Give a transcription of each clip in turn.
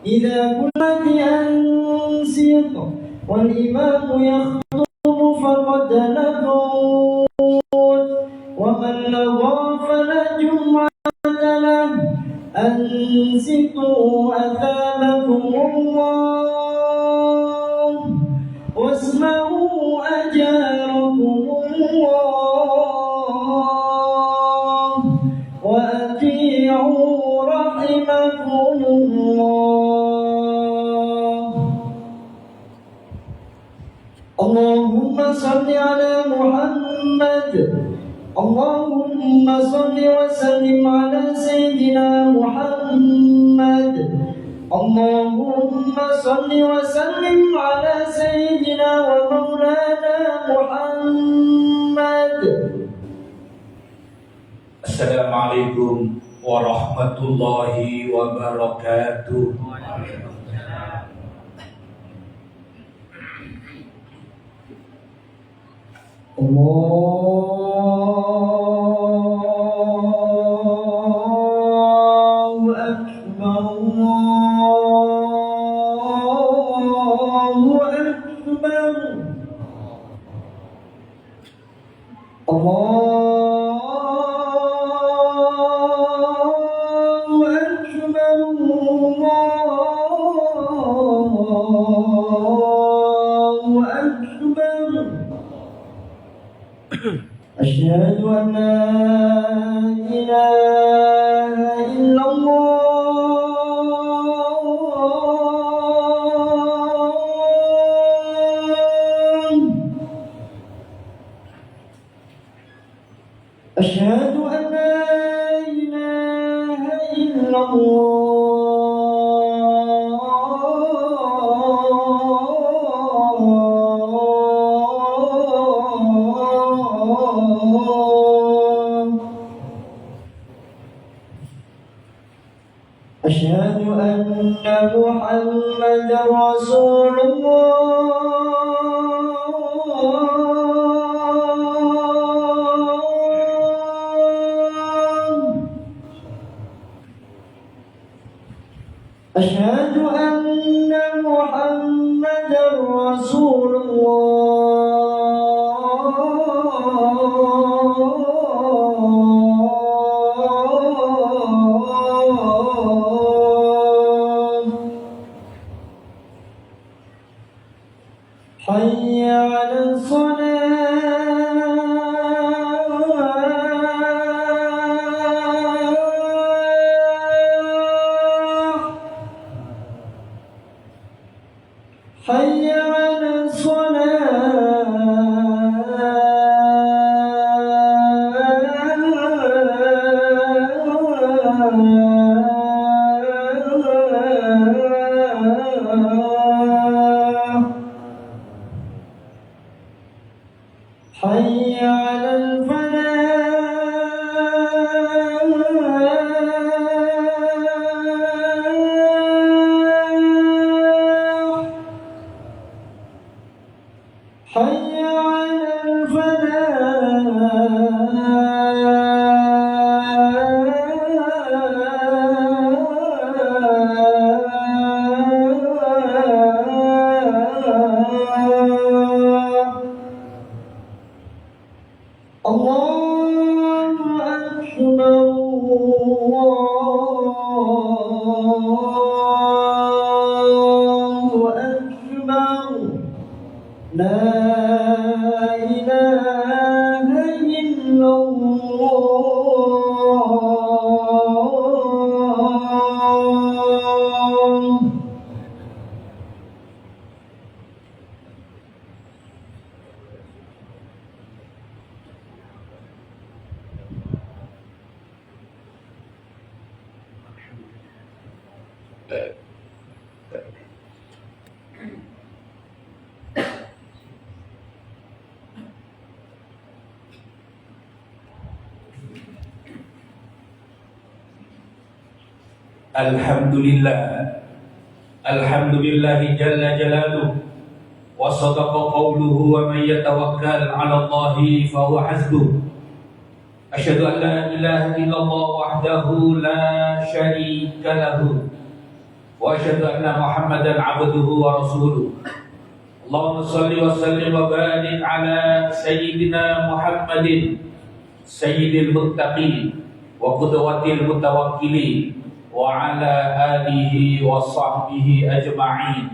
إذا كنت أنسط والإمام يخطب فقد لغوت ومن لغى فلا جمعة له أنصتوا أثابكم الله واسمعوا أجاركم الله وأطيعوا رحمكم الله. اللهم صل على محمد. اللهم صل وسلم على سيدنا محمد. اللهم صل وسلم على سيدنا ومولانا محمد. Assalamualaikum warahmatullahi wabarakatuh. Allahu Akbar, Allahu Akbar, Allahu Akbar, Allahu Akbar. أشهد أن لا إله إلا الله. أشهد أن لا إله إلا أشهد أن محمدا رسول الله. أشهد أن محمدا رسول حي على الصلاة. حي على حي على الفلاح. حي على الفلاح. الله أكبر، الله أكبر، لا إله إلا الله. Alhamdulillah jalla jalaluh wa sadaqa qawluhu wa man yatawakkal 'ala Allahi fa huwa hasbuh. Asyhadu an la ilaha illallah wahdahu la syarika lahu wa وأشهد أن محمدا عبده ورسوله اللهم صل وسلم وبارك على سيدنا محمد سيد المتقين وقدوة المتوكلين وعلى آله وصحبه أجمعين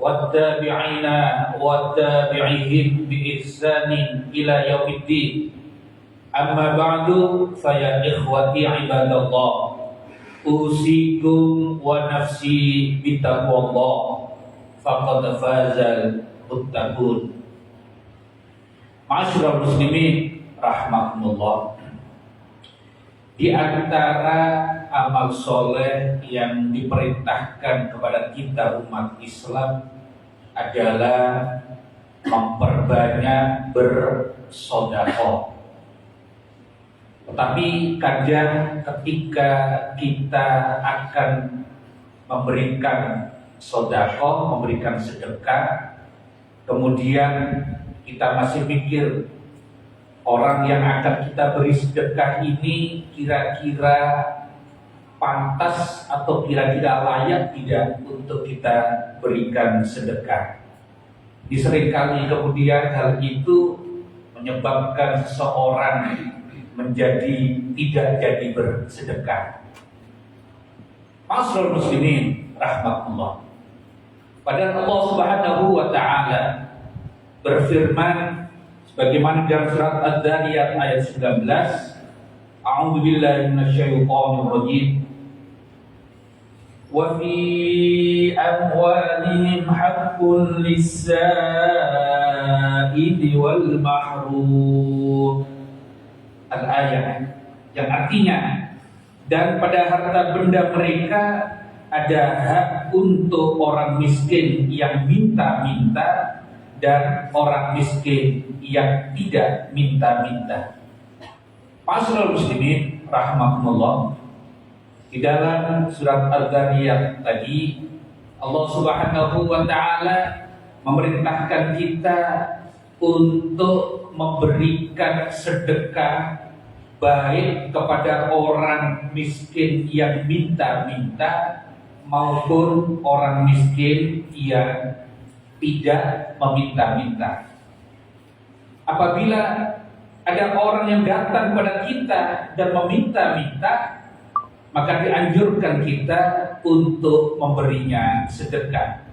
والتابعين والتابعين بإحسان إلى يوم الدين. أما بعد فيا إخوتي عباد الله أوصيكم ونفسي بتقوى الله فقد فاز المتقون. Ma'asyiral muslimin rahimakumullah. Di antara amal soleh yang diperintahkan kepada kita umat Islam adalah memperbanyak bersedekah. Tetapi kadang ketika kita akan memberikan sedekah, memberikan sedekah, kemudian kita masih mikir orang yang akan kita beri sedekah ini kira-kira pantas atau kira-kira layak tidak untuk kita berikan sedekah. Seringkali kemudian hal itu menyebabkan seseorang menjadi tidak jadi bersedekah. Ma'asyiral muslimin rahmatullah. Padahal Allah Subhanahu wa taala berfirman sebagaimana dalam surat Ad-Dariyat ayat 19, A'udzu billahi minasyaitonir rajim. Wa fi amwalihim haqqun lis-sa'ili wal mahrum. Al-ayat yang artinya, dan pada harta benda mereka ada hak untuk orang miskin yang minta-minta dan orang miskin yang tidak minta-minta. Ma'asyiral muslimin rahimakumullah. Di dalam surat Al-Dariyat tadi Allah Subhanahu wa taala memerintahkan kita untuk memberikan sedekah baik kepada orang miskin yang minta-minta maupun orang miskin yang tidak meminta-minta. Apabila ada orang yang datang pada kita dan meminta-minta, maka dianjurkan kita untuk memberinya sedekah.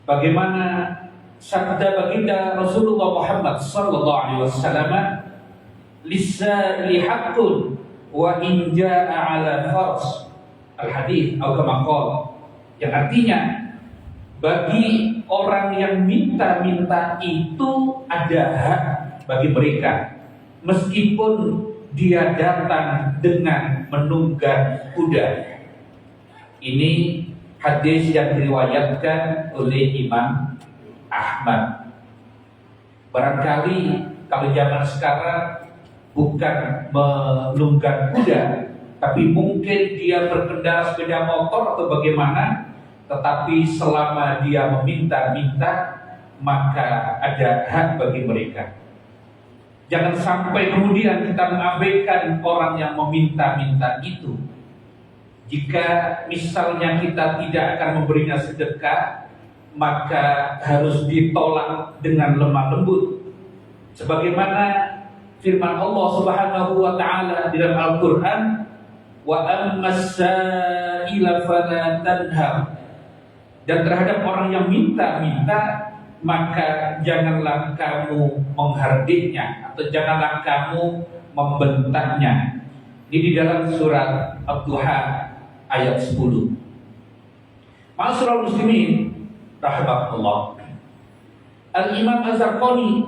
Bagaimana sabda baginda Rasulullah Muhammad sallallahu alaihi wasallam, "Lis-sa'ili haqqun wa in jaa'a 'ala fars." Al-hadits atau kama qala, yang artinya bagi orang yang minta-minta itu ada hak bagi mereka meskipun dia datang dengan menunggang kuda. Ini hadis yang diriwayatkan oleh Imam Ahmad. Barangkali kalau zaman sekarang bukan menunggang kuda, tapi mungkin dia berkendara sepeda motor atau bagaimana, tetapi selama dia meminta-minta maka ada hak bagi mereka. Jangan sampai kemudian kita mengabaikan orang yang meminta-minta itu. Jika misalnya kita tidak akan memberinya sedekah, maka harus ditolak dengan lemah lembut. Sebagaimana firman Allah Subhanahu wa taala di dalam Al-Qur'an, wa ammas sa'ila fala tanhar. Dan terhadap orang yang minta-minta, maka janganlah kamu menghardiknya atau janganlah kamu membentaknya. Ini di dalam surat Ad-Duha ayat 10. Ma'asyiral muslimin rahimakumullah. Al-Imam Az-Zarqani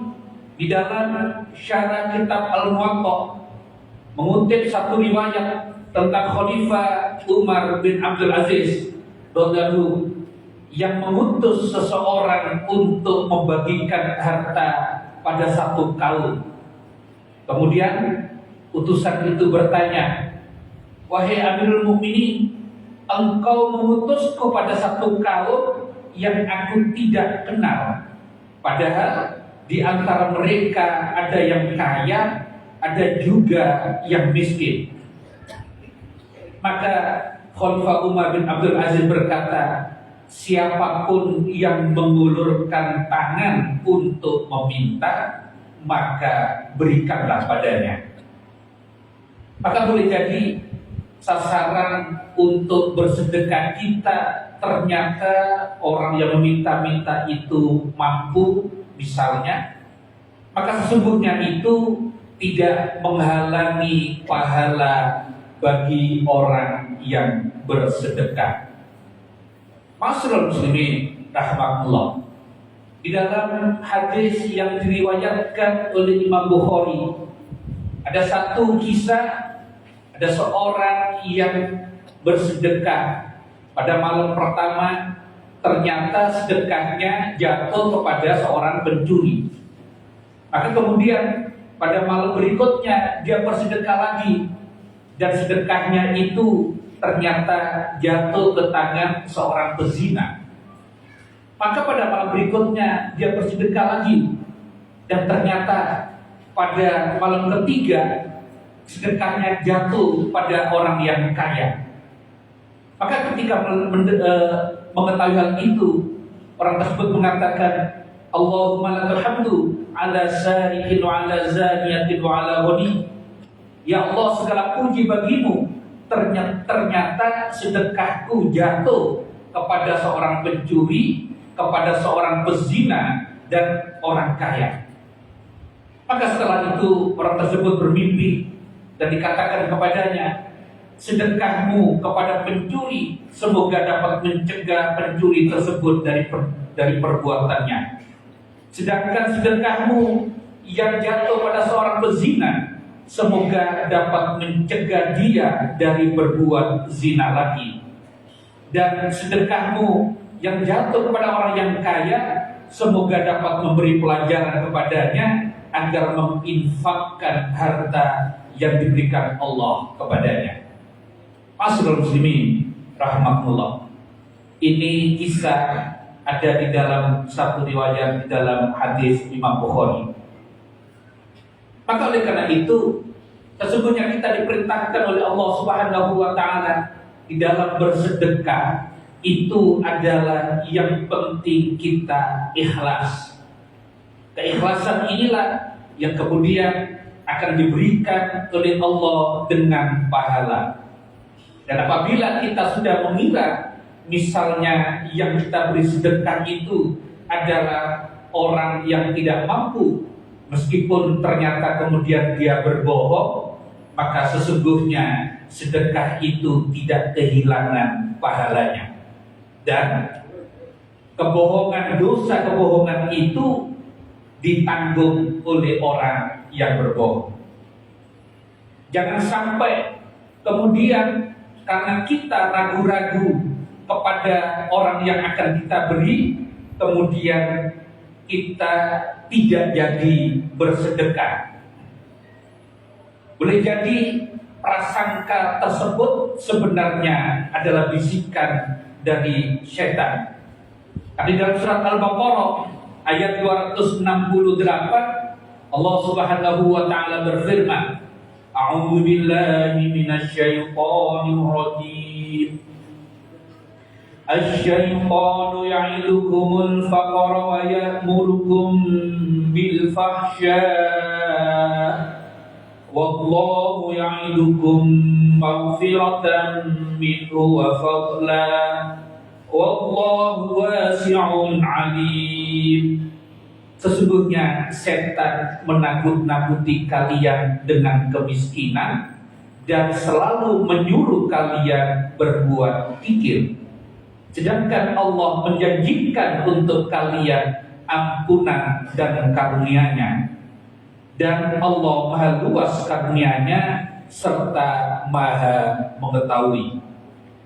di dalam syarah kitab Al-Muwatta mengutip satu riwayat tentang Khalifah Umar bin Abdul Aziz radhiyallahu yang mengutus seseorang untuk membagikan harta pada satu kaum. Kemudian utusan itu bertanya, "Wahai Amirul Mukminin, engkau mengutusku pada satu kaum yang aku tidak kenal. Padahal di antara mereka ada yang kaya, ada juga yang miskin." Maka Khalifah Umar bin Abdul Aziz berkata, siapapun yang mengulurkan tangan untuk meminta, maka berikanlah padanya. Maka boleh jadi sasaran untuk bersedekah kita ternyata orang yang meminta-minta itu mampu misalnya, maka sesungguhnya itu tidak menghalangi pahala bagi orang yang bersedekah. Ma'asyiral muslimin rahmatullah. Di dalam hadis yang diriwayatkan oleh Imam Bukhari, ada satu kisah, ada seorang yang bersedekah pada malam pertama, ternyata sedekahnya jatuh kepada seorang pencuri. Maka kemudian pada malam berikutnya dia bersedekah lagi, dan sedekahnya itu ternyata jatuh ke tangan seorang pezina. Maka pada malam berikutnya dia bersedekah lagi, dan ternyata pada malam ketiga sedekahnya jatuh pada orang yang kaya. Maka ketika mengetahui hal itu, orang tersebut mengatakan, Allahumma lakal hamdu ala sarikin wa ala zaniyatin wa ala ghani. Ya Allah, segala puji bagimu, ternyata sedekahku jatuh kepada seorang pencuri, kepada seorang pezina, dan orang kaya. Maka setelah itu orang tersebut bermimpi dan dikatakan kepadanya, sedekahmu kepada pencuri semoga dapat mencegah pencuri tersebut dari perbuatannya. Sedangkan sedekahmu yang jatuh pada seorang pezina semoga dapat mencegah dia dari berbuat zina lagi. Dan sedekahmu yang jatuh kepada orang yang kaya semoga dapat memberi pelajaran kepadanya agar menginfakkan harta yang diberikan Allah kepadanya. Ma'asyiral muslimin rahmatullah. Ini kisah ada di dalam satu riwayat di dalam hadis Imam Bukhari. Maka oleh karena itu, sesungguhnya kita diperintahkan oleh Allah Subhanahu wa taala di dalam bersedekah itu adalah yang penting kita ikhlas. Keikhlasan inilah yang kemudian akan diberikan oleh Allah dengan pahala. Dan apabila kita sudah mengira misalnya yang kita beri sedekah itu adalah orang yang tidak mampu, meskipun ternyata kemudian dia berbohong, maka sesungguhnya sedekah itu tidak kehilangan pahalanya. Dan kebohongan, dosa kebohongan itu ditanggung oleh orang yang berbohong. Jangan sampai kemudian karena kita ragu-ragu kepada orang yang akan kita beri, kemudian kita tidak jadi bersedekah. Boleh jadi prasangka tersebut sebenarnya adalah bisikan dari syaitan. Di dalam surat Al-Baqarah ayat 268 Allah Subhanahu wa taala berfirman, A'udzu billahi minasy syaithanir rajim. Asy-syaitanu ya'idukumul faqra wa ya'murukum bil fahsya' wallahu ya'idukum maghfiratan minhu wa fadla wallahu wasi'un 'alim. Sesungguhnya setan menakut-nakuti kalian dengan kemiskinan dan selalu menyuruh kalian berbuat kikir. Sedangkan Allah menjanjikan untuk kalian ampunan dan karunia-Nya. Dan Allah Maha luas karunia-Nya serta Maha mengetahui.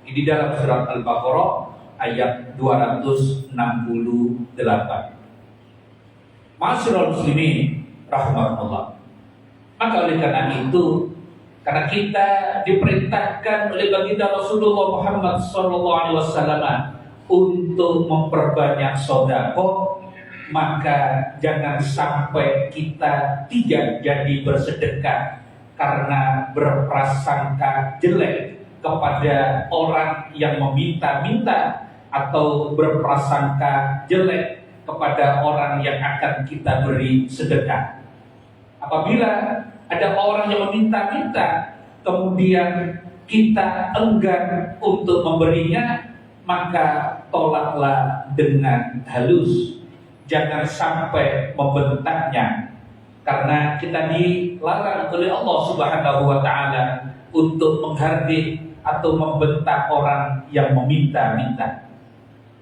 Ini dalam surat Al-Baqarah ayat 268. Ma'asyiral muslimin rahmatullah. Maka oleh karena itu, karena kita diperintahkan oleh baginda Rasulullah Muhammad SAW untuk memperbanyak sedekah, maka jangan sampai kita tidak jadi bersedekah karena berprasangka jelek kepada orang yang meminta-minta atau berprasangka jelek kepada orang yang akan kita beri sedekah. Apabila ada orang yang meminta-minta, kemudian kita enggan untuk memberinya, maka tolaklah dengan halus. Jangan sampai membentaknya, karena kita dilarang oleh Allah Subhanahu wa Ta'ala untuk menghardik atau membentak orang yang meminta-minta.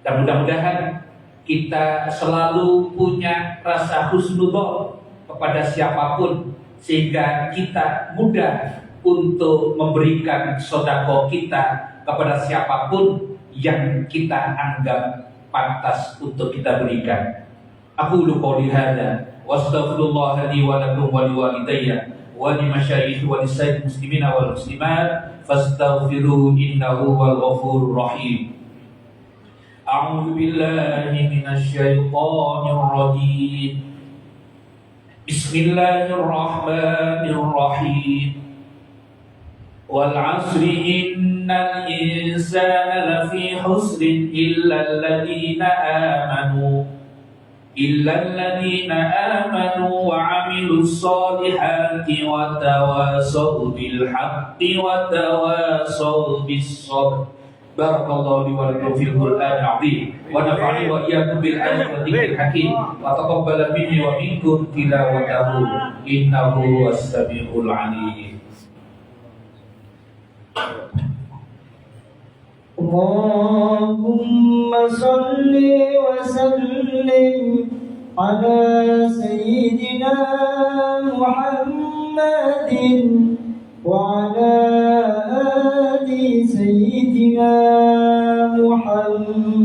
Dan mudah-mudahan kita selalu punya rasa husnudzon kepada siapapun, sehingga kita mudah untuk memberikan sedekah kita kepada siapapun yang kita anggap pantas untuk kita berikan. Aqulu qouli hadza wa astaghfirullah li wa lakum wa liwalidayya wa limasyayikhi wa lisa'il muslimina wal muslimat fastaghfiruhu innahu wal ghafurur rahim. A'udzu billahi minasy syaithanir rajim. Bismillahirrahmanirrahim. Wal 'asri innal insana lafi husrin illa alladhina amanu wa 'amilus solihati wa tawasaw bil haqqi wa tawasaw bis sabr. Barakallahu li wa lakum fil Qur'anil 'azim wa nafa'ani wa iyyakum bil ayati wa dzikril hakim wa taqabbal minni wa minkum tilawatahu innahu was-sami'ul 'alim. Allahumma salli wa sallim ala sayyidina Muhammadin wa ala ali sayyidina Muhammad.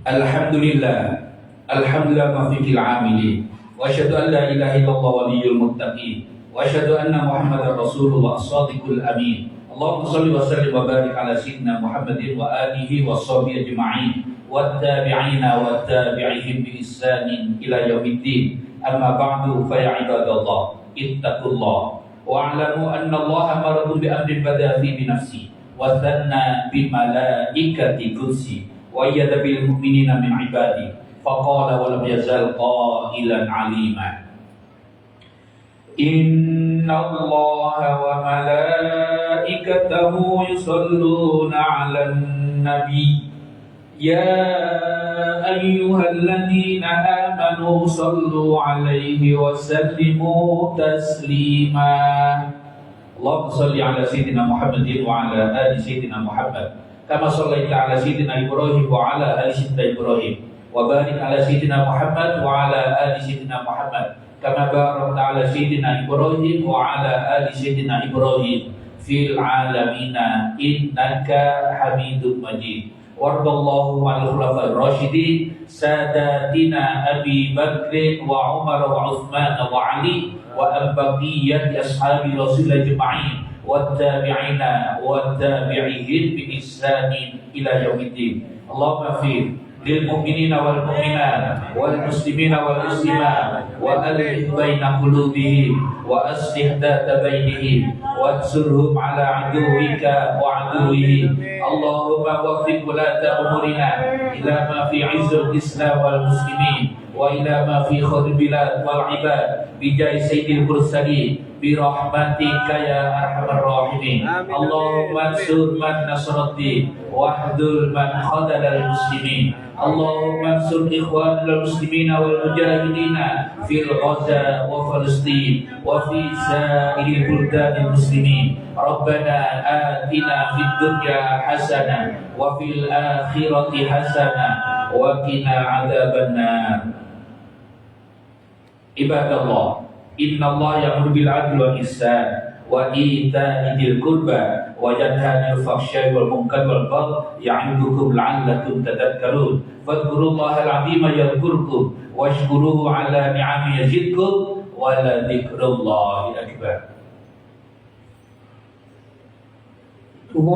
Alhamdulillah, alhamdulillah mafiqil amilin, wa asyhadu an la ilaha illallah waliyul muttaqin, wa asyhadu anna Muhammadar Rasulullah as-sadiqul amin. Allahumma shalli wa sallim wa barik ala sayyidina Muhammadin wa alihi wa sahbihi ajma'in wa tabi'ina wa tabi'ihim bi ihsanin ila yaumiddin. Amma ba'du, fa ya ibadallah ittaqullah wa a'lamu anna Allah amarakum bi amrin bada fi bi nafsi wa thanna bi malaikati kursi wa ayyada bil mu'minina min ibadi faqala wa lam yazal qailan alima. Inna Allaha wa malaikatahu yusalluna 'alan nabi ya ayyuhalladzina amanu sallu 'alaihi wa sallimu taslima. Allahumma shalli 'ala sayyidina Muhammadin wa 'ala ali sayyidina Muhammad kama shallaita 'ala sayyidina Ibrahim wa 'ala ali sayyidina Ibrahim wa barik 'ala sayyidina Muhammad wa 'ala ali sayyidina Muhammad kama barakta 'ala sayyidina Ibrahim wa 'ala ali sayyidina Ibrahim fil 'alamina innaka Hamidum Majid. Wardallahu 'anil khulafa'ir rasyidin sadatina Abi Bakr wa Umar wa Utsman wa Ali wa baqiyati ashabi Rasulillah ajma'in والتابعين والتابعين بإحسان إلى يوم الدين. اللهم اغفر للمؤمنين والمؤمنات والمسلمين والمسلمات وألف بين قلوبهم وأصلح ذات بينهم وانصرهم على عدوك وعدوهم. اللهم وفق ولاة أمورنا إلى ما في عز الإسلام والمسلمين وإلى ما في خير البلاد والعباد بجاه سيد المرسلين برحمتك يا أرحم الراحمين. اللهم انصر من نصر الدين واخذل من خذل المسلمين. اللهم انصر إخواننا المسلمين والمجاهدين في غزة وفلسطين وفي سائر البلدان المسلمين. ربنا آتنا في الدنيا حسنة وفي الآخرة حسنة وقنا عذاب النار. عباد الله إن الله يأمر بالعدل والإحسان وإيتاء ذي القربى وينهى عن الفحشاء والمنكر والبغي يعظكم لعلكم تذكرون فاذكروا الله العظيم يذكركم واشكروه على نعمه يزدكم ولذكر الله أكبر